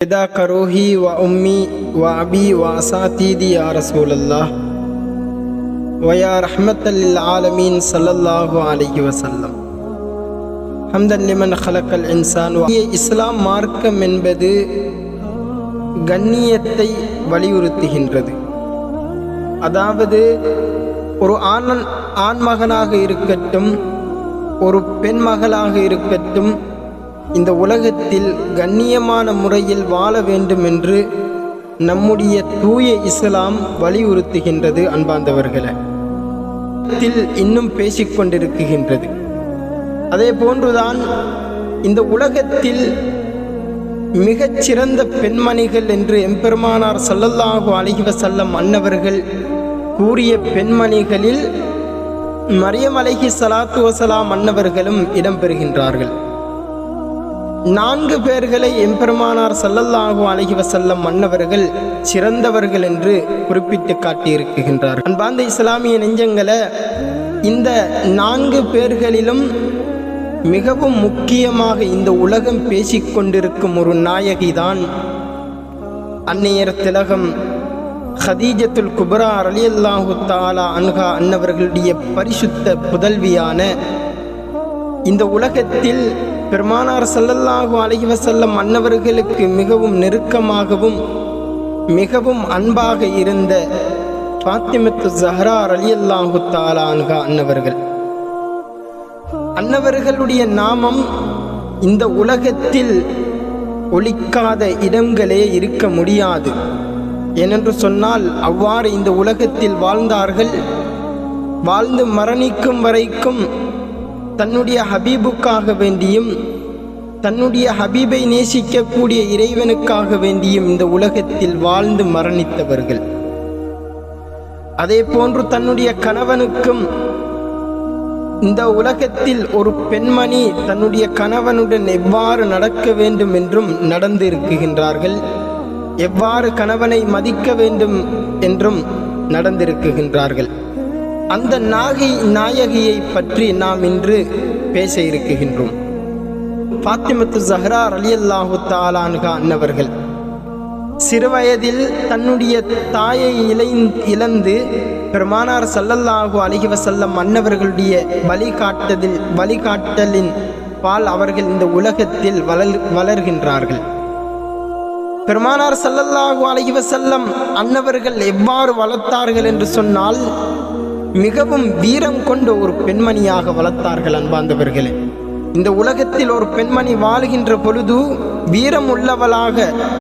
فداك روحي وأمي وأبي وأساتذتي يا رسول الله ويا رحمة للعالمين صلى الله عليه وسلم حمدا لمن خلق الإنسان. இஸ்லாம் மார்க்கம் என்பது கண்ணியத்தை வலியுறுத்துகின்றது. அதாவது ஒரு ஆண்மகனாக இருக்கட்டும், ஒரு பெண் மகளாக இருக்கட்டும், இந்த உலகத்தில் கண்ணியமான முறையில் வாழ வேண்டும் என்று நம்முடைய தூய இஸ்லாம் வலியுறுத்துகின்றது. அன்பார்ந்தவர்களே, இன்னும் பேசிக்கொண்டிருக்கின்றது. அதே போன்றுதான் இந்த உலகத்தில் மிகச்சிறந்த பெண்மணிகள் என்று எம்பெருமானார் ஸல்லல்லாஹு அலைஹி வஸல்லம் அன்னவர்கள் கூறிய பெண்மணிகளில் மரியம் அலைஹிஸ்ஸலாத்து வஸலாம் அன்னவர்களும் இடம்பெறுகின்றார்கள். 4 பேர்களை எம்பெருமானார் ஸல்லல்லாஹு அலைஹி வஸல்லம் அன்னவர்கள் சிறந்தவர்கள் என்று குறிப்பிட்டு காட்டியிருக்கின்றார். அன்பார்ந்த இஸ்லாமிய நெஞ்சங்களே, இந்த 4 பேர்களிலும் மிகவும் முக்கியமாக இந்த உலகம் பேசிக்கொண்டிருக்கும் ஒரு நாயகிதான் அன்னையர் திலகம் ஹதீஜத்துல் குப்ரா ரலியல்லாஹு தஆலா அன்ஹா அன்னவர்களுடைய பரிசுத்த புதல்வியான, இந்த உலகத்தில் பெருமானார் ஸல்லல்லாஹு அலைஹி வஸல்லம் அன்னவர்களுக்கு மிகவும் நெருக்கமாகவும் மிகவும் அன்பாக இருந்த ஃபாத்திமத்து ஸஹ்ரா ரலியல்லாஹு தஆலா அன்ஹா அன்னவர்களுடைய நாமம் இந்த உலகத்தில் ஒலிக்காத இடங்களே இருக்க முடியாது. ஏனென்று சொன்னால் அவ்வாறு இந்த உலகத்தில் வாழ்ந்தார்கள். வாழ்ந்து மரணிக்கும் வரைக்கும் தன்னுடைய ஹபீபுக்காக வேண்டியும் தன்னுடைய ஹபீபை நேசிக்கக்கூடிய இறைவனுக்காக வேண்டியும் இந்த உலகத்தில் வாழ்ந்து மரணித்தவர்கள். அதே போன்று தன்னுடைய கணவனுக்கும், இந்த உலகத்தில் ஒரு பெண்மணி தன்னுடைய கணவனுடன் எவ்வாறு நடக்க வேண்டும் என்றும் நடந்து இருக்குகின்றார்கள். எவ்வாறு கணவனை மதிக்க வேண்டும் என்றும் நடந்திருக்குகின்றார்கள். அந்த நாயகியை பற்றி நாம் இன்று பேச இருக்குகின்றோம். ஃபாத்திமத்து ஸஹ்ரா ரலியல்லாஹு தஆலா அன்ஹா அன்னவர்கள் சிறுவயதில் தன்னுடைய தாயை இழந்து பெருமானார் ஸல்லல்லாஹு அலைஹி வஸல்லம் அன்னவர்களுடைய வழிகாட்டலின் பால் அவர்கள் இந்த உலகத்தில் வளர்கின்றார்கள். பெருமானார் ஸல்லல்லாஹு அலைஹி வஸல்லம் அன்னவர்கள் எவ்வாறு வளர்த்தார்கள் என்று சொன்னால், மிகவும் வீரம் கொண்ட ஒரு பெண்மணியாக வளர்த்தார்கள். அன்பார்ந்தவர்களே, இந்த உலகத்தில் ஒரு பெண்மணி வாழ்கின்ற பொழுது வீரம் உள்ளவளாக